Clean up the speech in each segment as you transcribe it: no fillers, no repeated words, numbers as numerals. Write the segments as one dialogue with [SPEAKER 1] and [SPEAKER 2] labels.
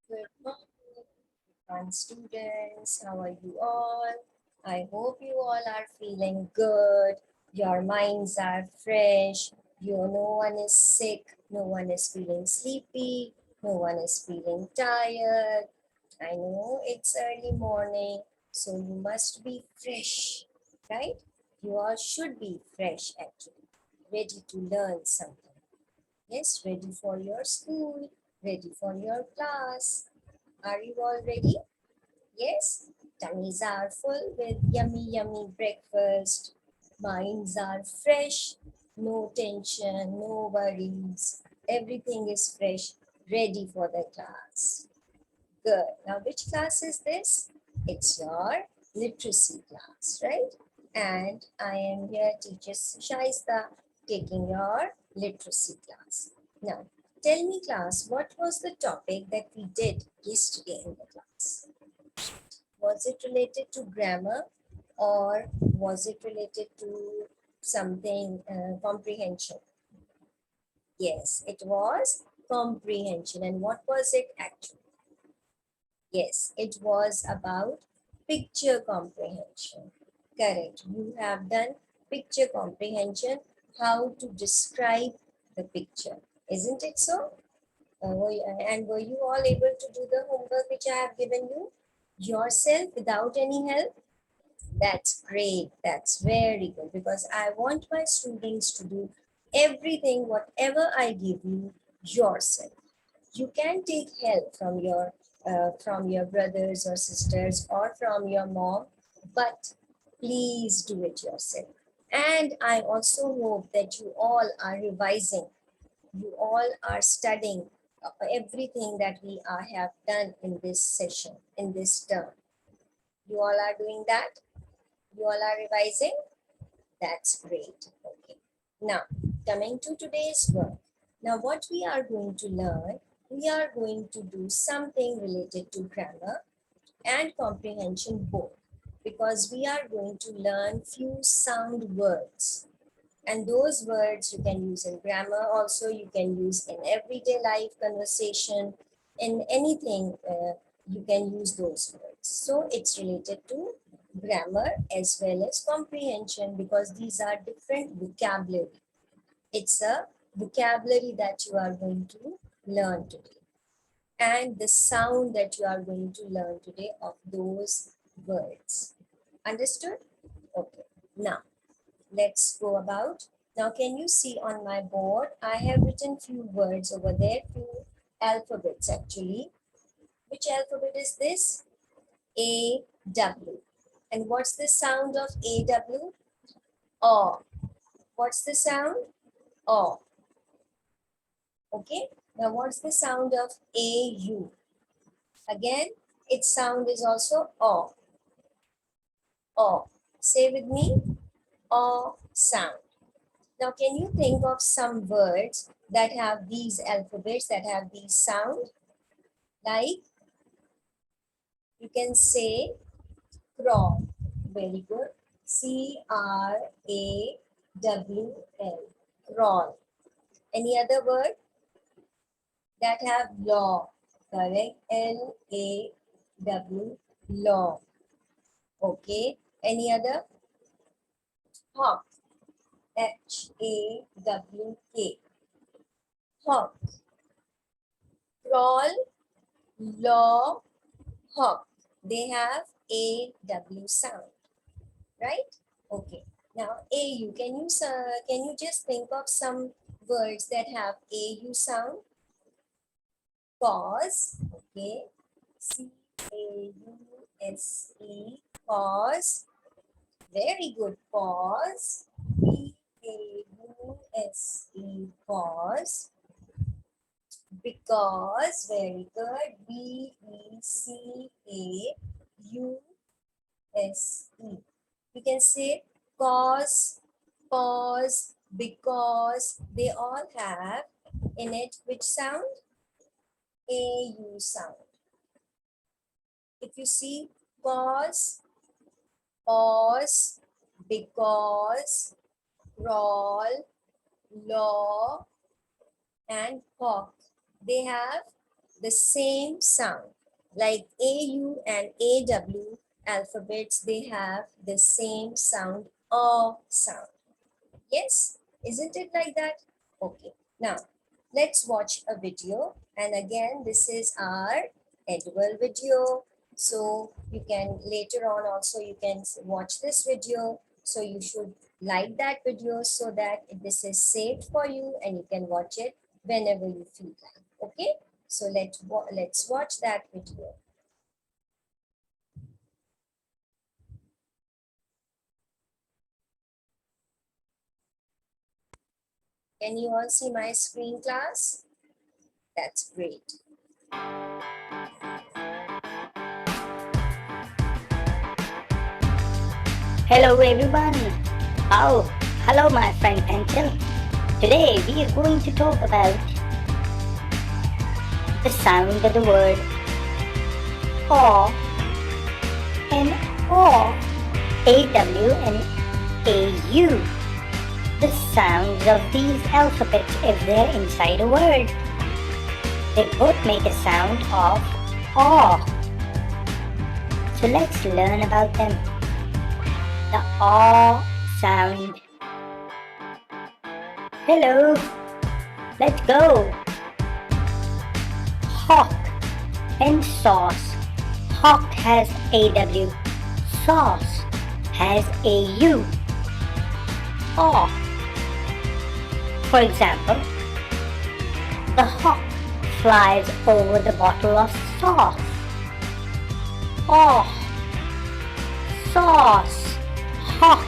[SPEAKER 1] Good morning, fun students. How are you all? I hope you all are feeling good. Your minds are fresh. No one is sick. No one is feeling sleepy. No one is feeling tired. I know it's early morning, so you must be fresh, right? You all should be fresh actually, ready to learn something. Yes, ready for your school, ready for your class. Are you all ready? Yes, tummies are full with yummy, yummy breakfast. Minds are fresh, no tension, no worries. Everything is fresh, ready for the class. Good. Now, which class is this? It's your literacy class, right? And I am here, teacher Shaista, taking your literacy class. Now, tell me, class, what was the topic that we did yesterday in the class? Was it related to grammar or was it related to something comprehension? Yes, it was comprehension. And what was it actually? Yes, it was about picture comprehension. Correct. You have done picture comprehension, how to describe the picture. Isn't it so? And were you all able to do the homework which I have given you yourself without any help? That's great. That's very good because I want my students to do everything, whatever I give you yourself. You can take help from your brothers or sisters or from your mom, but please do it yourself. And I also hope that you all are revising. You all are studying everything that we have done in this session, in this term. You all are doing that? You all are revising? That's great. Okay. Now, coming to today's work. Now, what we are going to learn, we are going to do something related to grammar and comprehension both, because we are going to learn few sound words. And those words you can use in grammar, also you can use in everyday life conversation, in anything, you can use those words. So it's related to grammar as well as comprehension because these are different vocabulary. It's a vocabulary that you are going to learn today and the sound that you are going to learn today of those words. Understood? Okay. Now, let's go about. Now, can you see on my board? I have written few words over there, few alphabets actually. Which alphabet is this? A, W. And what's the sound of A, W? O. What's the sound? O. Okay. Now, what's the sound of A, U? Again, its sound is also O. O. Say with me, O sound. Now, can you think of some words that have these alphabets, that have these sound? Like, you can say crawl. Very good. C-R-A-W-L. Crawl. Any other word that have law? Correct. L-A-W. Law. Okay. Any other? Hawk. H-A-W-K. Hawk. Crawl, law, hawk. They have A-W sound, right? Okay. Now, AU, can you just think of some words that have AU sound? Pause, okay. C-A-U-S-E, pause. Very good, pause. P-A-U-S-E, pause. Because, very good. B-E-C-A-U-S-E. You can say cause, pause, because. They all have in it which sound? A-U sound. If you see cause, pause, because, crawl, law, and hawk, they have the same sound. Like AU and AW alphabets, they have the same sound, O sound. Yes, isn't it like that? Okay, now let's watch a video. And again, this is our edible video. So you can later on also you can watch this video. So you should like that video so that this is saved for you and you can watch it whenever you feel like. Okay, so let's watch that video. Can you all see my screen, class? That's great.
[SPEAKER 2] Hello everyone. Oh, hello my friend Pencil. Today we are going to talk about the sound of the word aw and aw, AW and AU. The sounds of these alphabets if they're inside a word. They both make a sound of aw. So let's learn about them. The aw sound. Hello, let's go. Hawk and sauce. Hawk has AW, sauce has AU. Aw. For example, the hawk flies over the bottle of sauce. Aw. Sauce. Hawk.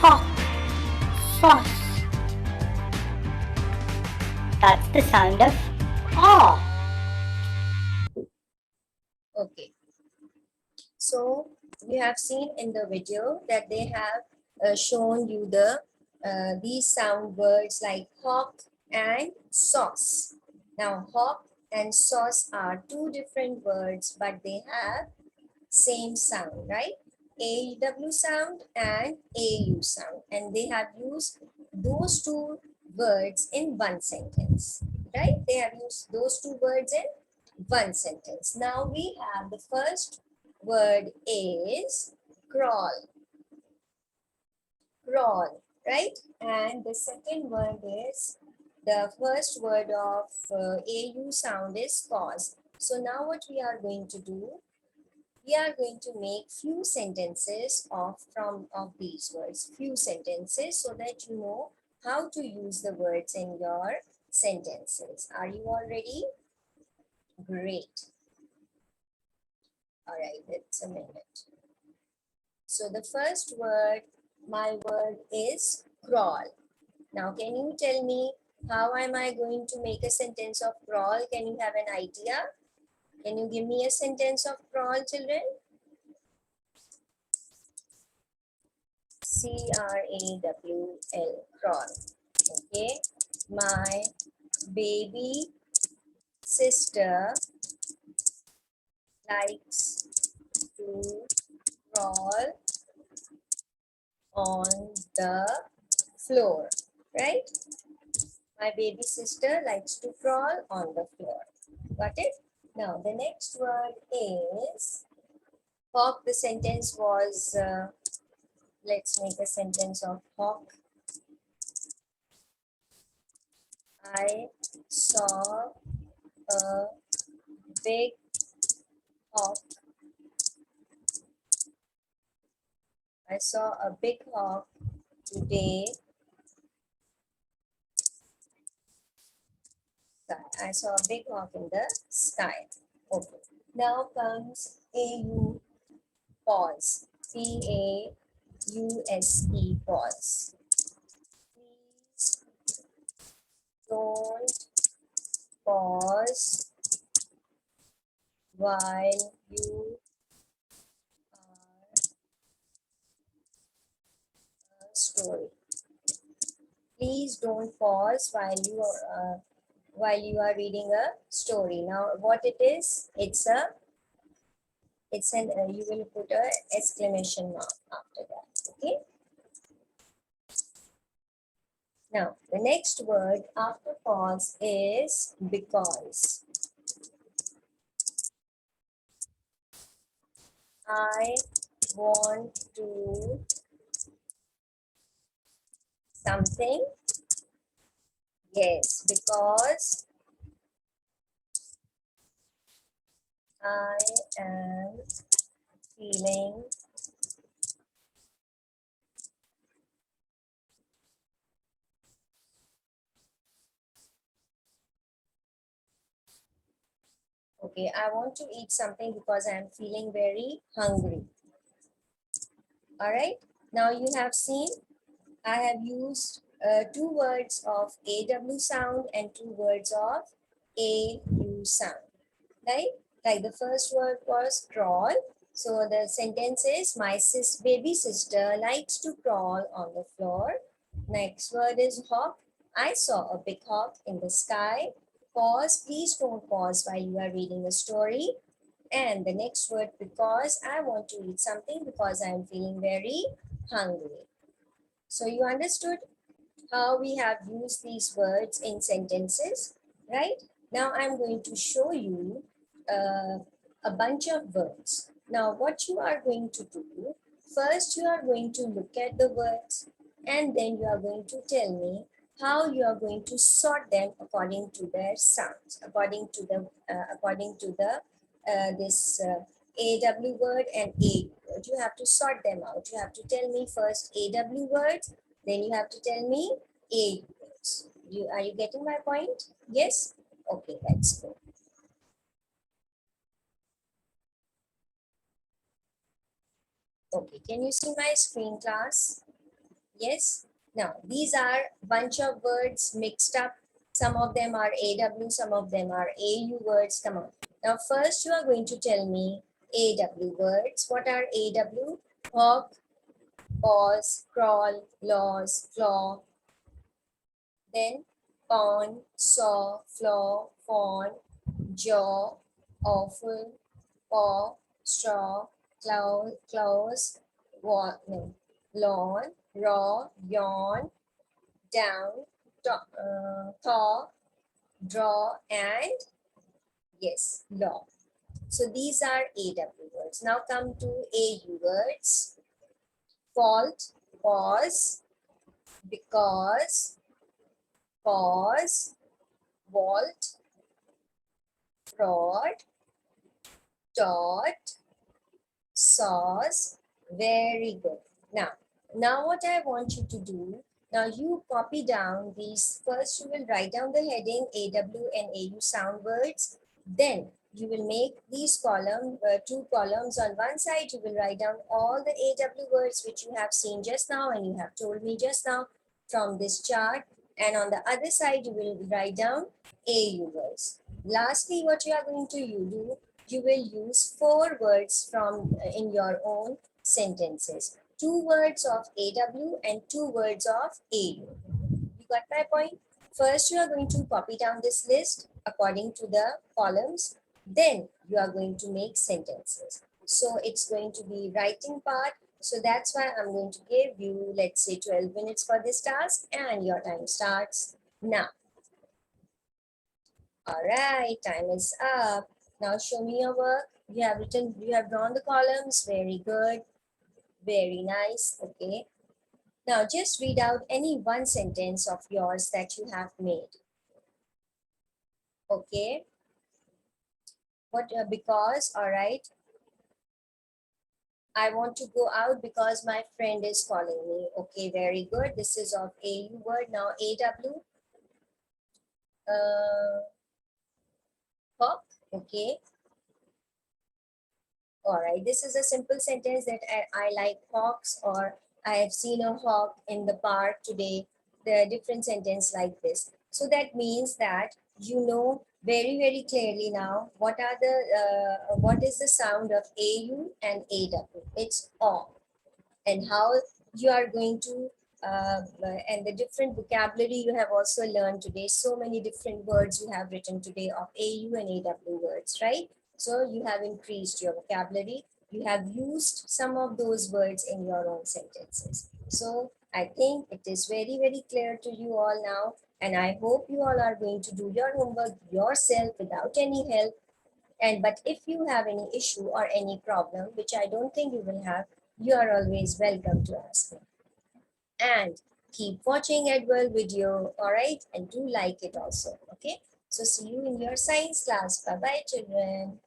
[SPEAKER 2] Hawk. Sauce. That's the sound of aw.
[SPEAKER 1] Okay. So you have seen in the video that they have shown you these sound words like hawk and sauce. Now hawk and sauce are two different words, but they have same sound, right? AW sound and AU sound, and they have used those two words in one sentence, right? They have used those two words in one sentence. Now we have the first word is crawl, crawl, right? And the second word is, the first word of AU sound is cause. So now what we are going to do, we are going to make few sentences of these words, few sentences, so that you know how to use the words in your sentences. Are you all ready? Great. All right, it's a minute. So the first word, my word is crawl. Now, can you tell me how am I going to make a sentence of crawl? Can you have an idea? Can you give me a sentence of crawl, children? C-R-A-W-L, crawl. Okay. My baby sister likes to crawl on the floor, right? My baby sister likes to crawl on the floor. Got it? Now, the next word is hawk. The sentence was, let's make a sentence of hawk. I saw a big hawk. I saw a big hawk today. I saw a big hawk in the sky. Okay. Now comes AU, pause. P-A-U-S-E, pause. Please don't pause while you are a story. Please don't pause while you are reading a story. Now, what it is? It's an you will put a exclamation mark after that. Okay. Now, the next word after pause is because. I want to something. Yes, because I am feeling okay. I want to eat something because I am feeling very hungry. All right. Now you have seen I have used two words of AW sound and two words of AU sound, right? Like the first word was crawl. So the sentence is my baby sister likes to crawl on the floor. Next word is hawk. I saw a big hawk in the sky. Pause. Please don't pause while you are reading the story. And the next word because I want to eat something because I am feeling very hungry. So you understood how we have used these words in sentences, right? Now I'm going to show you a bunch of words. Now what you are going to do, first you are going to look at the words and then you are going to tell me how you are going to sort them according to their sounds, according to the this AW word and A word. You have to sort them out. You have to tell me first AW words, then you have to tell me A words. Are you getting my point? Yes? Okay, let's go. Okay, can you see my screen, class? Yes? Now, these are bunch of words mixed up. Some of them are AW, some of them are AU words. Come on. Now, first you are going to tell me AW words. What are AW? Hawk, pause, crawl, laws, claw. Then pawn, saw, flaw, fawn, jaw, awful, paw, straw, claws, no, lawn, raw, yawn, down, thaw, draw, and yes, law. So these are AW words. Now come to AU words. Fault, pause, because, pause, vault, fraud, dot, sauce. Very good. Now what I want you to do, now you copy down these. First you will write down the heading AW and AU sound words. Then you will make these two columns. On one side you will write down all the AW words which you have seen just now and you have told me just now from this chart. And on the other side you will write down AU words. Lastly, what you are going to do, you will use four words from in your own sentences. Two words of AW and two words of AU. You got my point? First, you are going to copy down this list according to the columns. Then you are going to make sentences. So it's going to be writing part. So that's why I'm going to give you, let's say 12 minutes for this task and your time starts now. All right, time is up. Now show me your work. You have drawn the columns. Very good. Very nice. Okay. Now just read out any one sentence of yours that you have made. Okay. Because, all right. I want to go out because my friend is calling me. Okay, very good. This is of AU word. Now AW. Hawk. Okay. All right, this is a simple sentence that I like hawks, or I have seen a hawk in the park today. The different sentence like this. So that means that you know very, very clearly now what is the sound of AU and AW. It's aw. And how you are going to and the different vocabulary you have also learned today. So many different words you have written today of AU and AW words, right? So you have increased your vocabulary. You have used some of those words in your own sentences. So I think it is very, very clear to you all now. And I hope you all are going to do your homework yourself without any help. And but if you have any issue or any problem, which I don't think you will have, you are always welcome to ask me. And keep watching Edward video, all right? And do like it also, okay? So see you in your science class. Bye bye, children.